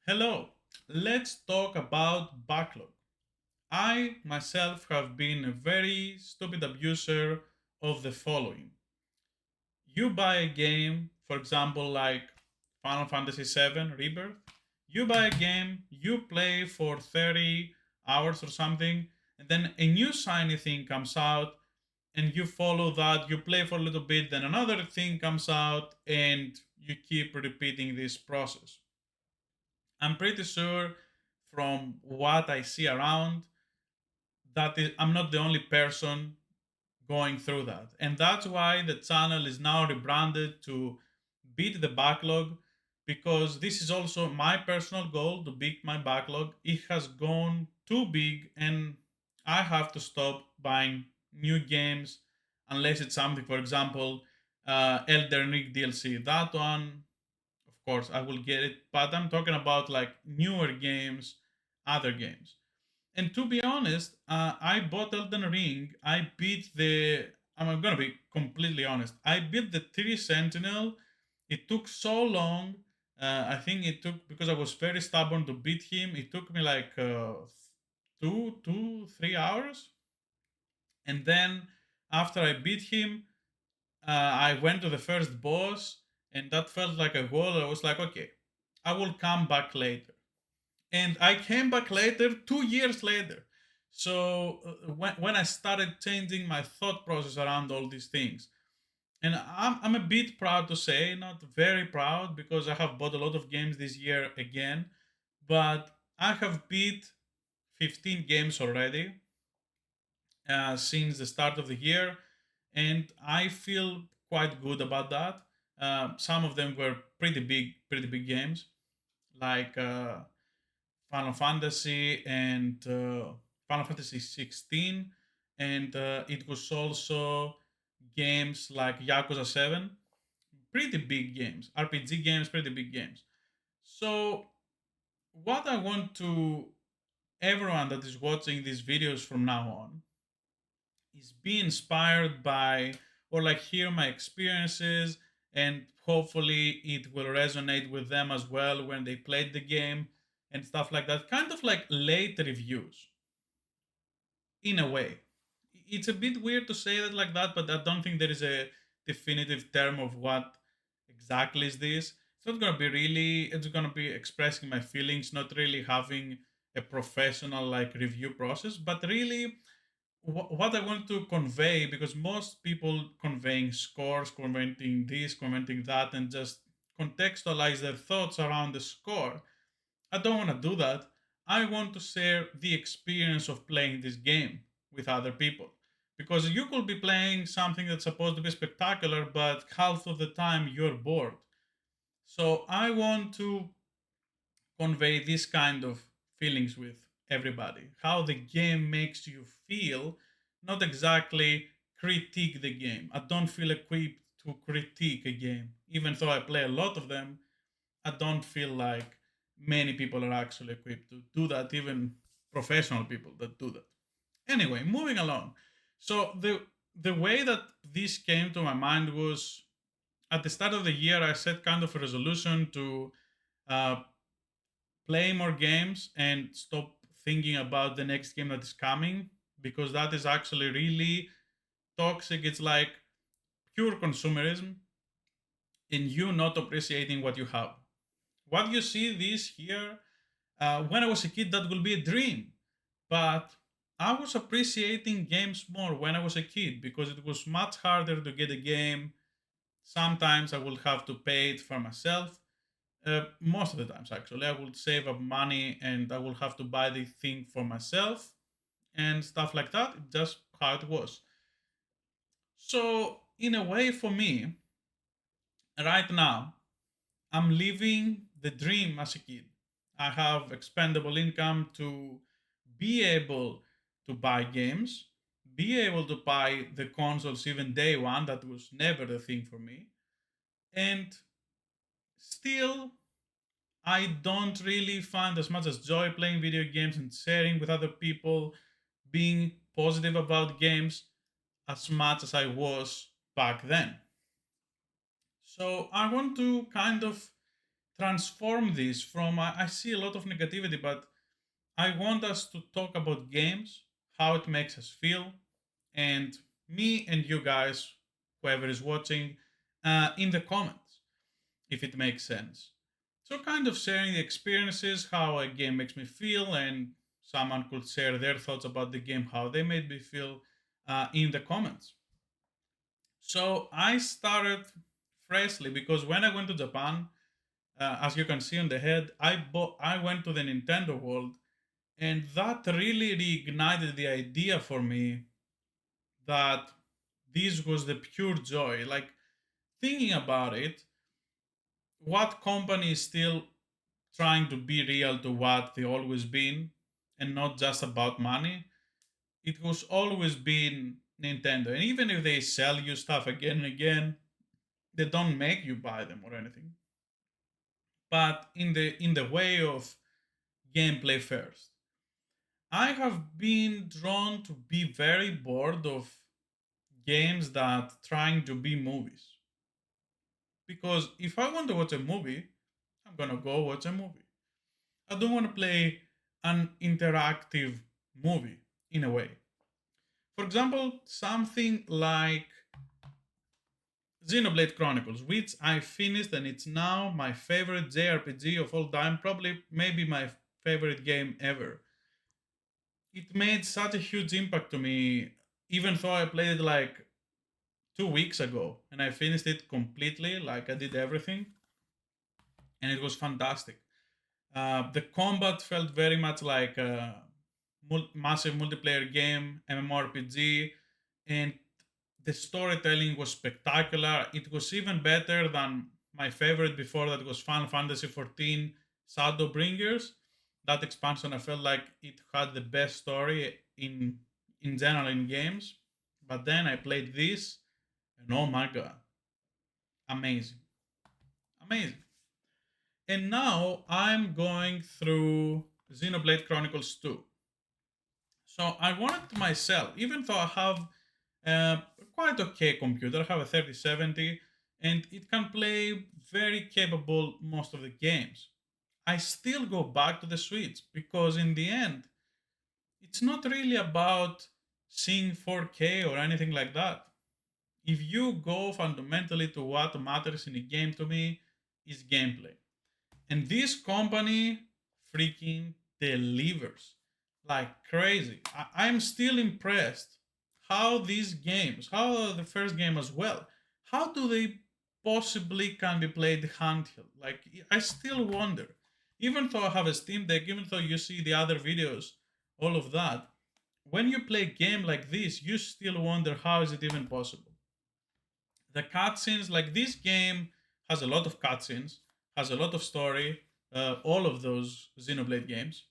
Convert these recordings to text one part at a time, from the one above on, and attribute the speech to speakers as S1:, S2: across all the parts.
S1: Hello, let's talk about backlog. I myself have been a very stupid abuser of the following. You buy a game, for example, like Final Fantasy VII Rebirth. You buy a game, you play for 30 hours or something, and then a new shiny thing comes out, and you follow that, you play for a little bit, then another thing comes out, and you keep repeating this process. I'm pretty sure from what I see around that is, I'm not the only person going through that. And that's why the channel is now rebranded to Beat the Backlog, because this is also my personal goal to beat my backlog. It has gone too big, and I have to stop buying new games unless it's something, for example, Elden Ring DLC. That one, of course, I will get it, but I'm talking about like newer games, other games. And to be honest, I bought Elden Ring. I beat the. I'm gonna be completely honest. I beat the Tree Sentinel. It took so long. I think it took because I was very stubborn to beat him. It took me like 3 hours, and then after I beat him, I went to the first boss, and that felt like a wall. I was like, okay, I will come back later, and I came back later, 2 years later. So when I started changing my thought process around all these things, and I'm a bit proud to say, not very proud, because I have bought a lot of games this year again, but I have beat 15 games already since the start of the year, and I feel quite good about that. Some of them were pretty big games, like Final Fantasy and Final Fantasy 16, and it was also games like Yakuza 7, pretty big games, RPG games, pretty big games. So, what I want to everyone that is watching these videos from now on is be inspired by or like hear my experiences, and hopefully it will resonate with them as well when they played the game and stuff like that, kind of like late reviews in a way. It's a bit weird to say that like that, but I don't think there is a definitive term of what exactly is this. It's not gonna be really. It's gonna be expressing my feelings, not really having a professional like review process, but really what I want to convey, because most people conveying scores, commenting this, commenting that, and just contextualize their thoughts around the score. I don't want to do that. I want to share the experience of playing this game with other people. Because you could be playing something that's supposed to be spectacular, but half of the time you're bored. So I want to convey this kind of feelings with everybody. How the game makes you feel, not exactly critique the game. I don't feel equipped to critique a game. Even though I play a lot of them, I don't feel like many people are actually equipped to do that, even professional people that do that. Anyway, moving along. So the way that this came to my mind was at the start of the year. I set kind of a resolution to uh, play more games and stop thinking about the next game that is coming, because that is actually really toxic. It's like pure consumerism and you not appreciating what you have. What you see this here, when I was a kid, that will be a dream. But I was appreciating games more when I was a kid because it was much harder to get a game. Sometimes I would have to pay it for myself. Most of the times, actually, I would save up money and I will have to buy the thing for myself and stuff like that. Just how it was. So, in a way, for me, right now, I'm living the dream as a kid. I have expendable income to be able to buy games, be able to buy the consoles even day one. That was never the thing for me. And still, I don't really find as much as joy playing video games and sharing with other people, being positive about games as much as I was back then. So I want to kind of transform this from I see a lot of negativity, but I want us to talk about games, how it makes us feel, and me and you guys, whoever is watching, in the comments, if it makes sense. So, kind of sharing the experiences, how a game makes me feel, and someone could share their thoughts about the game, how they made me feel in the comments. So, I started freshly because when I went to Japan, as you can see on the head, I went to the Nintendo world, and that really reignited the idea for me that this was the pure joy. Like thinking about it, what company is still trying to be real to what they always been and not just about money? It was always been Nintendo. And even if they sell you stuff again and again, they don't make you buy them or anything. But in the way of gameplay first. I have been drawn to be very bored of games that trying to be movies. Because if I want to watch a movie, I'm gonna go watch a movie. I don't want to play an interactive movie in a way. For example, something like Xenoblade Chronicles, which I finished and it's now my favorite JRPG of all time, probably maybe my favorite game ever. It made such a huge impact to me, even though I played it like 2 weeks ago and I finished it completely, like I did everything, and it was fantastic. The combat felt very much like a massive multiplayer game, MMORPG, and the storytelling was spectacular. It was even better than my favorite before that was Final Fantasy XIV Shadowbringers. That expansion, I felt like it had the best story in general in games. But then I played this, and oh my god, amazing, amazing. And now I'm going through Xenoblade Chronicles 2. So I wanted to myself, even though I have a quite okay computer, I have a 3070, and it can play very capable most of the games. I still go back to the Switch because in the end, it's not really about seeing 4K or anything like that. If you go fundamentally to what matters in a game to me is gameplay. And this company freaking delivers like crazy. I'm still impressed how these games, how the first game as well, how do they possibly can be played handheld? Like I still wonder. Even though I have a Steam Deck, even though you see the other videos, all of that, when you play a game like this, you still wonder how is it even possible. The cutscenes, like this game has a lot of cutscenes, has a lot of story, all of those Xenoblade games,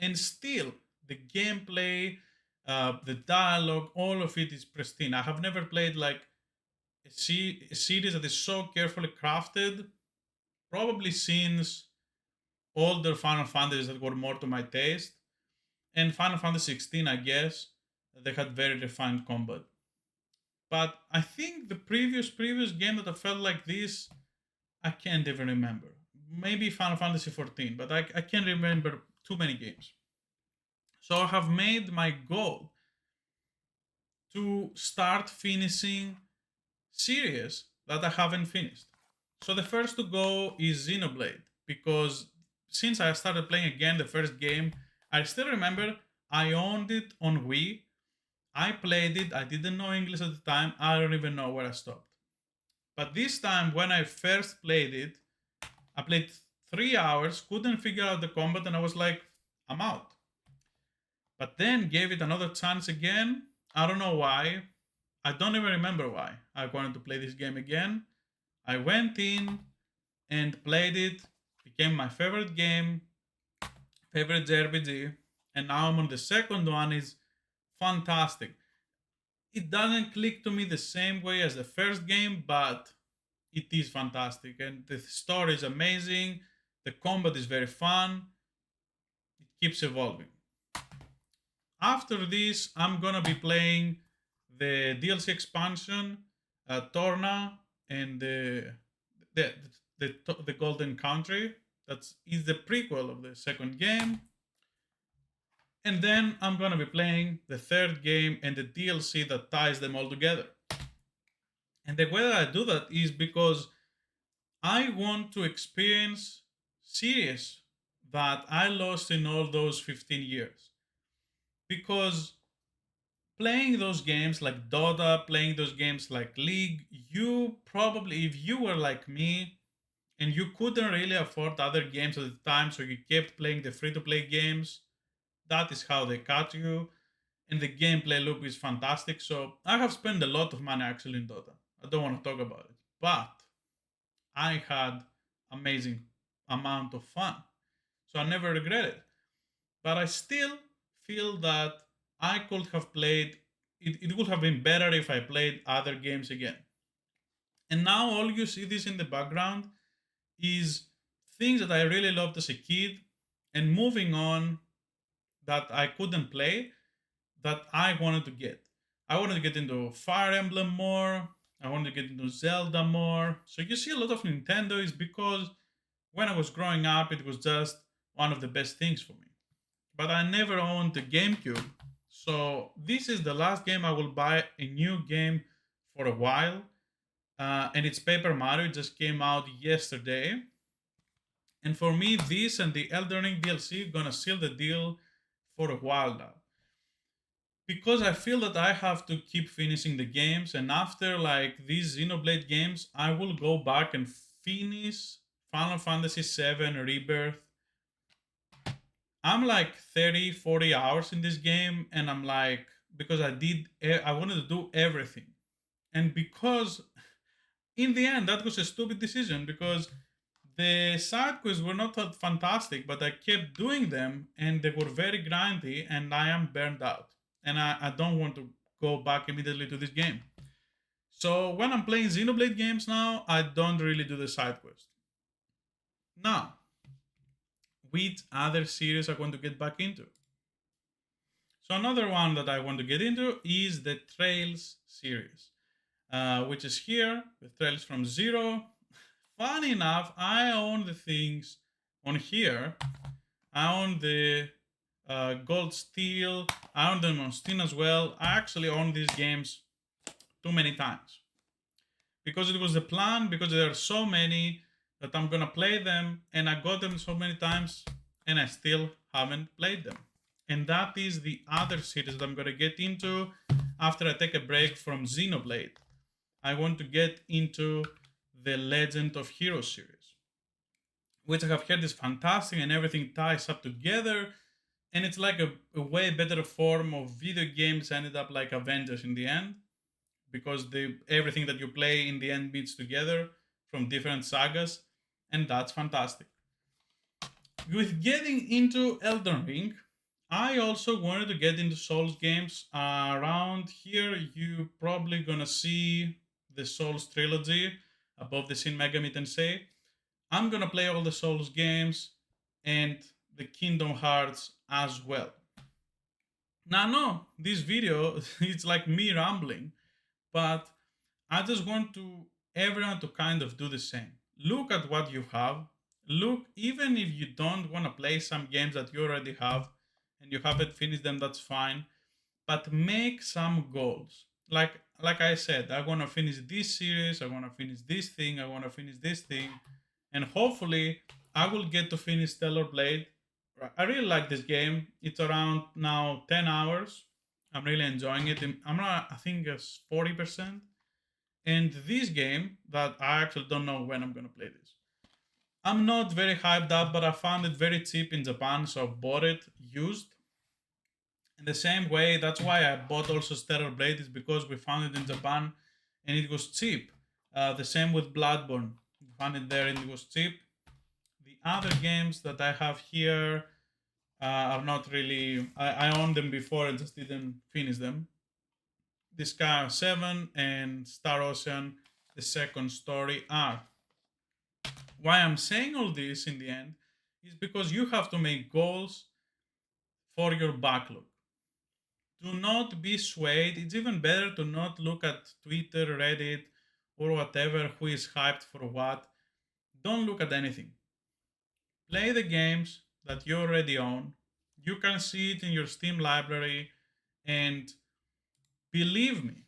S1: and still the gameplay, the dialogue, all of it is pristine. I have never played like a series that is so carefully crafted, probably since older Final Fantasies that were more to my taste, and Final Fantasy 16, I guess, they had very refined combat. But I think the previous game that I felt like this, I can't even remember. Maybe Final Fantasy 14, but I can't remember too many games. So I have made my goal to start finishing series that I haven't finished. So the first to go is Xenoblade because since I started playing again the first game, I still remember I owned it on Wii. I played it. I didn't know English at the time. I don't even know where I stopped. But this time, when I first played it, I played 3 hours, couldn't figure out the combat, and I was like, I'm out. But then gave it another chance again. I don't know why. I don't even remember why I wanted to play this game again. I went in and played it, became my favorite game, favorite JRPG, and now I'm on the second one. Is fantastic. It doesn't click to me the same way as the first game, but it is fantastic. And the story is amazing. The combat is very fun. It keeps evolving. After this, I'm gonna be playing the DLC expansion, Torna, and the the Golden Country. That is the prequel of the second game. And then I'm gonna be playing the third game and the DLC that ties them all together. And the way that I do that is because I want to experience series that I lost in all those 15 years. Because playing those games like Dota, playing those games like League, you probably, if you were like me and you couldn't really afford other games at the time, so you kept playing the free to play games, that is how they cut you. And the gameplay loop is fantastic. So I have spent a lot of money actually in Dota. I don't want to talk about it. But I had amazing amount of fun. So I never regret it. But I still feel that I could have played it would have been better if I played other games again. And now all you see this in the background is things that I really loved as a kid and moving on that I couldn't play that I wanted to get. I wanted to get into Fire Emblem more. I wanted to get into Zelda more. So you see a lot of Nintendo is because when I was growing up, it was just one of the best things for me. But I never owned the GameCube. So this is the last game I will buy a new game for a while. And it's Paper Mario. It just came out yesterday. And for me, this and the Elden Ring DLC gonna seal the deal for a while now. Because I feel that I have to keep finishing the games, and after like these Xenoblade games, I will go back and finish Final Fantasy VII Rebirth. I'm like 30, 40 hours in this game, and I'm like, because I wanted to do everything. And because in the end, that was a stupid decision because the side quests were not that fantastic, but I kept doing them and they were very grindy, and I am burned out. And I don't want to go back immediately to this game. So when I'm playing Xenoblade games now, I don't really do the side quest. Now, which other series I want to get back into? So another one that I want to get into is the Trails series, which is here, the Trails from Zero. Funny enough, I own the things on here. I own the Gold Steel. I own them on Steam as well. I actually own these games too many times because it was the plan. Because there are so many that I'm gonna play them, and I got them so many times, and I still haven't played them. And that is the other series that I'm gonna get into after I take a break from Xenoblade. I want to get into the Legend of Heroes series, which I have heard is fantastic and everything ties up together. And it's like a way better form of video games ended up like Avengers in the end, because everything that you play in the end meets together from different sagas, and that's fantastic. With getting into Elden Ring, I also wanted to get into Souls games. Around here, you probably gonna see the Souls trilogy above the Shin Megami Tensei. I'm gonna play all the Souls games and the Kingdom Hearts as well. Now, no, this video it's like me rambling, but I just want to everyone to kind of do the same. Look at what you have. Look, even if you don't want to play some games that you already have and you haven't finished them, that's fine. But make some goals. Like I said, I want to finish this series. I want to finish this thing. I want to finish this thing, and hopefully, I will get to finish Stellar Blade. I really like this game. It's around now 10 hours. I'm really enjoying it. I'm not. I think it's 40%. And this game that I actually don't know when I'm gonna play this. I'm not very hyped up, but I found it very cheap in Japan, so I bought it used. In the same way, that's why I bought also Stellar Blade, is because we found it in Japan and it was cheap. The same with Bloodborne. We found it there and it was cheap. The other games that I have here are not really. I owned them before and just didn't finish them. The Sky 7 and Star Ocean, the second story are. Why I'm saying all this in the end is because you have to make goals for your backlog. Do not be swayed. It's even better to not look at Twitter, Reddit, or whatever who is hyped for what. don't look at anything. Play the games that you already own. You can see it in your Steam library, and believe me,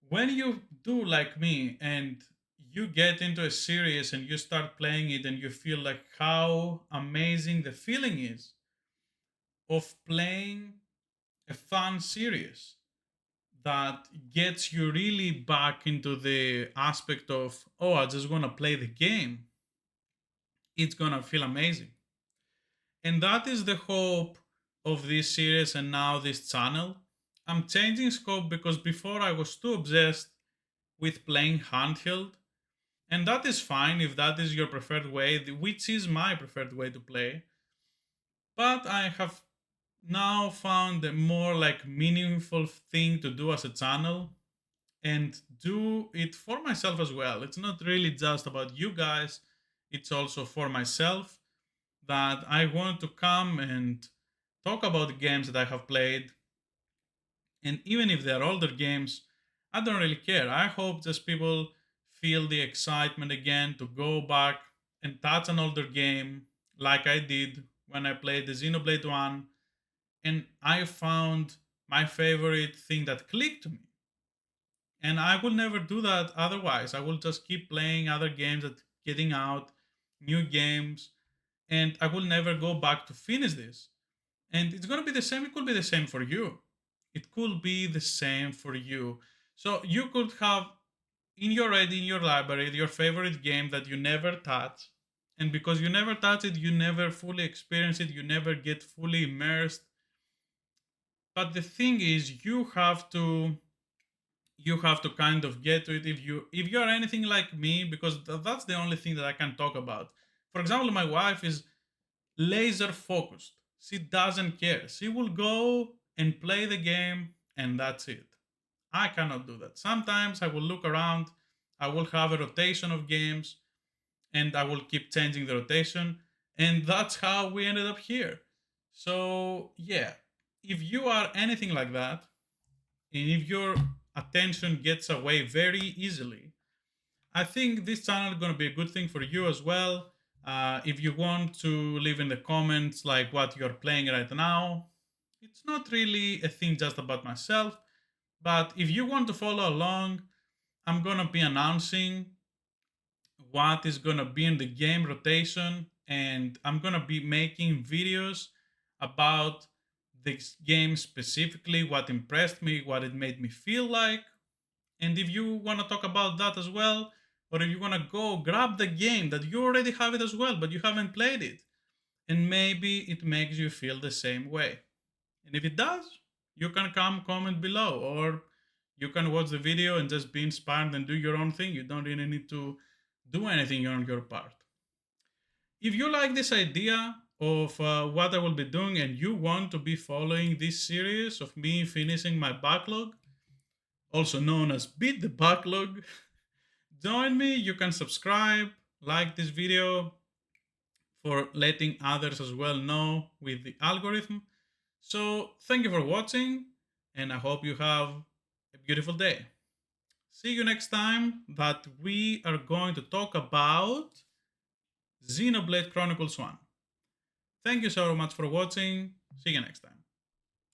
S1: when you do like me and you get into a series and you start playing it and you feel like how amazing the feeling is of playing a fun series that gets you really back into the aspect of, oh, I just want to play the game, it's gonna feel amazing. And that is the hope of this series and now this channel. I'm changing scope because before I was too obsessed with playing handheld, and that is fine if that is your preferred way, which is my preferred way to play. But I have now found a more like meaningful thing to do as a channel and do it for myself as well. It's not really just about you guys, it's also for myself that I want to come and talk about the games that I have played. And even if they're older games, I don't really care. I hope just people feel the excitement again to go back and touch an older game like I did when I played the Xenoblade 1. And I found my favorite thing that clicked to me. And I will never do that otherwise. I will just keep playing other games that getting out, new games, and I will never go back to finish this. And it's gonna be the same. It could be the same for you. It could be the same for you. So you could have in your library your favorite game that you never touch, and because you never touch it, you never fully experience it. You never get fully immersed. But the thing is, you have to kind of get to it if you are anything like me, because that's the only thing that I can talk about. For example, my wife is laser focused. She doesn't care. She will go and play the game, and that's it. I cannot do that. Sometimes I will look around, I will have a rotation of games, and I will keep changing the rotation. And that's how we ended up here. So, yeah, if you are anything like that, and if your attention gets away very easily, I think this channel is going to be a good thing for you as well. If you want to leave in the comments like what you're playing right now, it's not really a thing just about myself. But if you want to follow along, I'm going to be announcing what is going to be in the game rotation, and I'm going to be making videos about this game specifically, what impressed me, what it made me feel like. And if you want to talk about that as well, or if you want to go grab the game that you already have it as well, but you haven't played it, and maybe it makes you feel the same way. And if it does, you can come comment below, or you can watch the video and just be inspired and do your own thing. You don't really need to do anything on your part. If you like this idea of what I will be doing and you want to be following this series of me finishing my backlog, also known as Beat the Backlog, join me. You can subscribe, like this video for letting others as well know with the algorithm. So, thank you for watching, and I hope you have a beautiful day. See you next time that we are going to talk about Xenoblade Chronicles 1. Thank you so much for watching. See you next time.